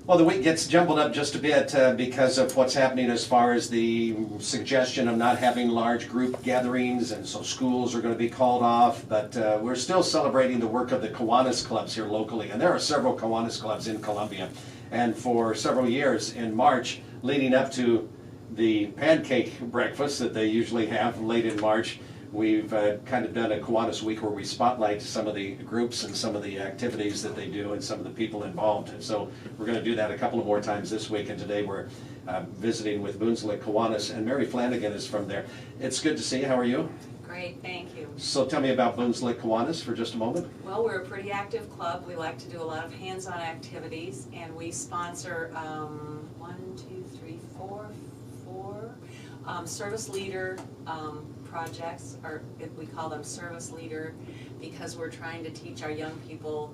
Well, the week gets jumbled up just a bit because of what's happening as far as the suggestion of not having large group gatherings, and so schools are going to be called off. But we're still celebrating the work of the Kiwanis clubs here locally, and there are several Kiwanis clubs in Columbia. And for several years in March, leading up to the pancake breakfast that they usually have late in March, we've kind of done a Kiwanis week where we spotlight some of the groups and some of the activities that they do and some of the people involved. And so we're going to do that a couple of more times this week, and today we're visiting with Boonslick Kiwanis, and Mary Flanagan is from there. It's good to see you. How are you? Great, thank you. So tell me about Boonslick Kiwanis for just a moment. Well, we're a pretty active club. We like to do a lot of hands-on activities, and we sponsor four service leader projects, or we call them service leader, because we're trying to teach our young people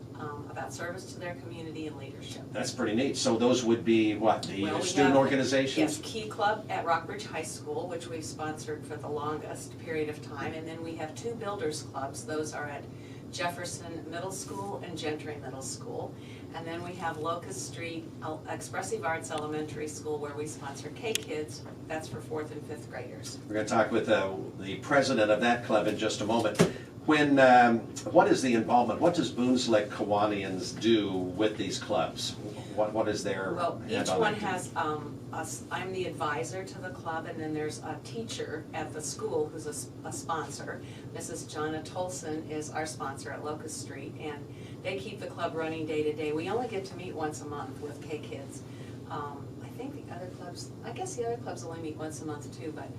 about service to their community and leadership. That's pretty neat. So those would be what, the student organizations? Yes, Key Club at Rockbridge High School, which we've sponsored for the longest period of time, and then we have two builders clubs. Those are at Jefferson Middle School and Gentry Middle School. And then we have Locust Street Expressive Arts Elementary School, where we sponsor K-Kids. That's for 4th and 5th graders. We're going to talk with the president of that club in just a moment. What is the involvement? What does Boonslick Kiwanians do with these clubs? What is their Well, each one has I'm the advisor to the club, and then there's a teacher at the school who's a sponsor. Mrs. Jonna Tolson is our sponsor at Locust Street, and they keep the club running day to day. We only get to meet once a month with K-Kids. I think the other clubs, I guess the other clubs only meet once a month too, but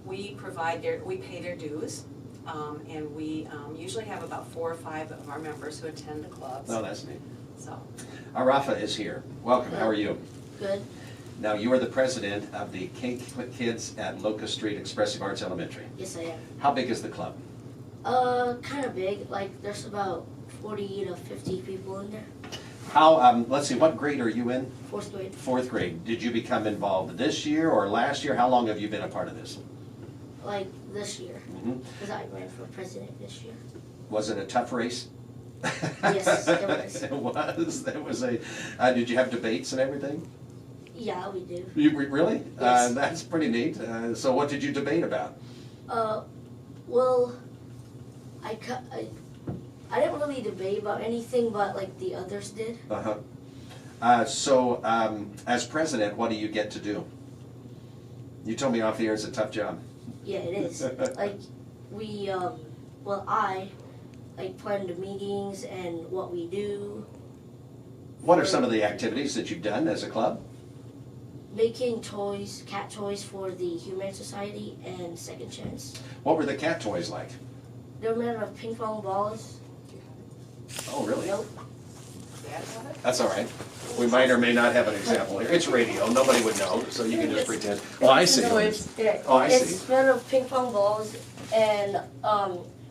we pay their dues. And we usually have about 4 or 5 of our members who attend the clubs. Oh, that's neat. So, Arafa is here. Welcome. How are you? Good. Now, you are the president of the K-Kids at Locust Street Expressive Arts Elementary. Yes, I am. How big is the club? Kind of big. Like, there's about 40 to 50 people in there. How? Let's see. What grade are you in? 4th grade. 4th grade. Did you become involved this year or last year? How long have you been a part of this? Like this year, because Mm-hmm. I ran for president this year. Was it a tough race? Yes, it was. It was. There was a. Did you have debates and everything? Yeah, we do. You really? Yes. That's pretty neat. So, what did you debate about? Well, I didn't really debate about anything, but like the others did. So, as president, what do you get to do? You told me off the air it's a tough job. Yeah, it is. Like, we, I plan the meetings and what we do. What are some of the activities that you've done as a club? Making toys, cat toys for the Humane Society and Second Chance. What were the cat toys like? They're made out of ping pong balls. Oh, really? Nope. That's all right. We might or may not have an example here. It's radio. Nobody would know, so you can just pretend. Oh, I see. Oh, I see. It's made of ping pong balls, and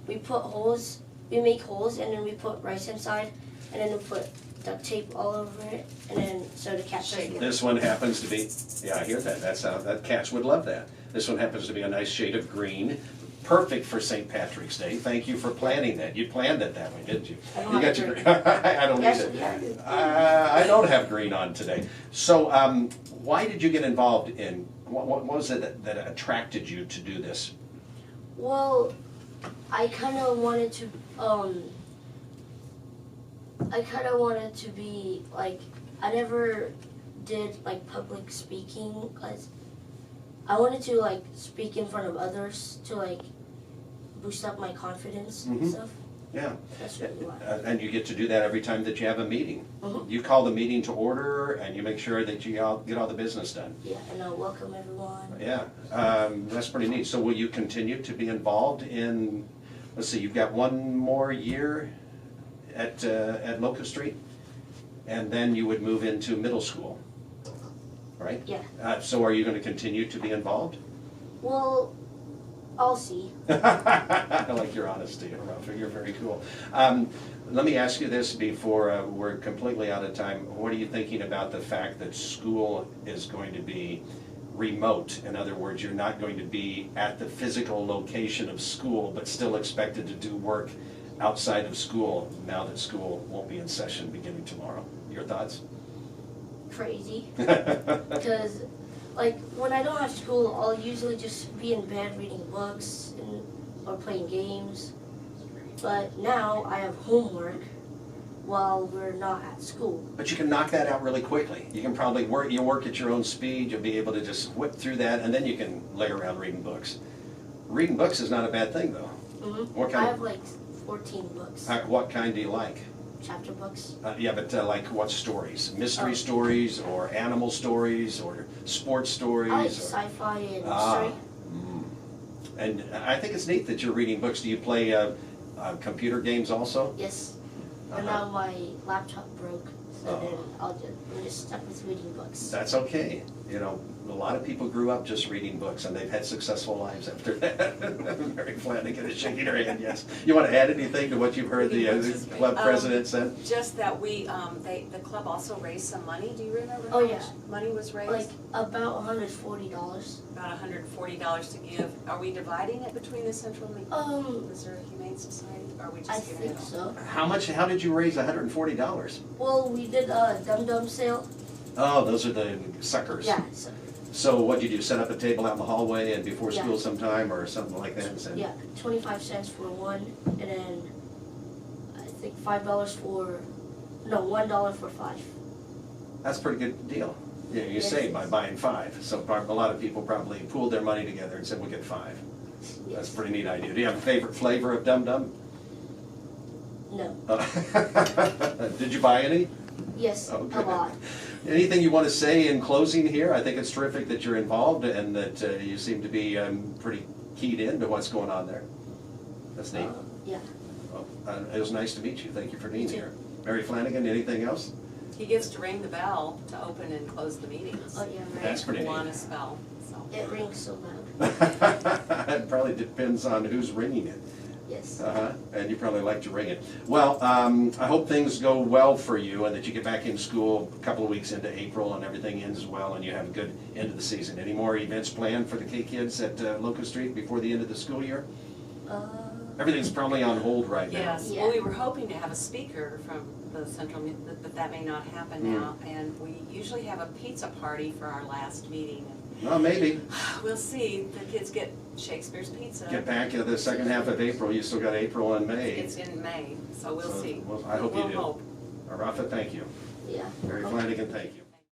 we put holes. We make holes, and then we put rice inside, and then we put duct tape all over it, and then so the cat doesn't get. This one happens to be. Yeah, I hear that. That cats would love that. This one happens to be a nice shade of green. Perfect for St. Patrick's Day. Thank you for planning that. You planned it that way, didn't you? I got your. I don't need it. I don't have green on today. So, why did you get involved in? What was it that attracted you to do this? Well, I kind of wanted to. I kind of wanted to be like. I never did like public speaking, because I wanted to like speak in front of others to like boost up my confidence and stuff. Yeah. That's really why. And you get to do that every time that you have a meeting. You call the meeting to order, and you make sure that you get all the business done. Yeah, and I'll welcome everyone. Yeah, that's pretty neat. So will you continue to be involved in, let's see, you've got one more year at Locust Street, and then you would move into middle school, right? Yeah. So are you going to continue to be involved? Well, I'll see. I like your honesty, Arafa. You're very cool. Let me ask you this before we're completely out of time. What are you thinking about the fact that school is going to be remote? In other words, you're not going to be at the physical location of school, but still expected to do work outside of school now that school won't be in session beginning tomorrow. Your thoughts? crazy. Because, like, when I don't have school, I'll usually just be in bed reading books or playing games. But now I have homework while we're not at school. But you can knock that out really quickly. You can probably you'll work at your own speed, you'll be able to just whip through that, and then you can lay around reading books. Reading books is not a bad thing, though. What I kind have like 14 books, what kind do you like? chapter books. Yeah, but like what stories? Mystery Oh. stories, or animal stories, or sports stories? I like or- sci-fi and Ah. mystery. And I think it's neat that you're reading books. Do you play computer games also? Yes. And Uh-huh. now my laptop broke, so Oh. then I'm just stuck with reading books. That's okay. You know, a lot of people grew up just reading books, and they've had successful lives after that. Mary Flanagan is shaking her head, yes. You want to add anything to what you've heard the club president said? Just that we, the club also raised some money, do you remember Oh, how yeah. much money was raised? Like about $140. About $140 to give. Are we dividing it between the Central Missouri Humane Society, or are we I just giving it think all? so. How did you raise $140? Well, we did a dum-dum sale. Oh, those are the suckers. Yeah, so, So what'd you do, set up a table out in the hallway and before Yeah. school sometime or something like that? And yeah, 25 cents for one, and then I think $5 for, no, $1 for 5. That's a pretty good deal. Yeah, you Yes. save by buying 5. So a lot of people probably pooled their money together and said, we'll get 5. That's a pretty neat idea. Do you have a favorite flavor of Dum Dum? No. Did you buy any? Yes, Oh, a good. lot. Anything you want to say in closing here? I think it's terrific that you're involved and that you seem to be pretty keyed into what's going on there. That's neat. Yeah. Well, it was nice to meet you. Thank you for being too. here. Mary Flanagan, anything else? He gets to ring the bell to open and close the meetings. Oh, yeah, right. That's pretty neat. Kiwanis bell, so. It rings so loud. It probably depends on who's ringing it. Yes. And you probably like to ring it. Well, I hope things go well for you and that you get back in school a couple of weeks into April and everything ends well and you have a good end of the season. Any more events planned for the K-Kids at Locust Street before the end of the school year? Everything's probably on hold right now. Yes, Yeah. well, we were hoping to have a speaker from the Central, but that may not happen now. And we usually have a pizza party for our last meeting. Well, maybe. We'll see, the kids get Shakespeare's Pizza. Get back the second half of April. You still got April and May. It's in May, so we'll see. Well, I hope you We'll do. hope. Arafa, thank you. Yeah. Mary Flanagan, thank you.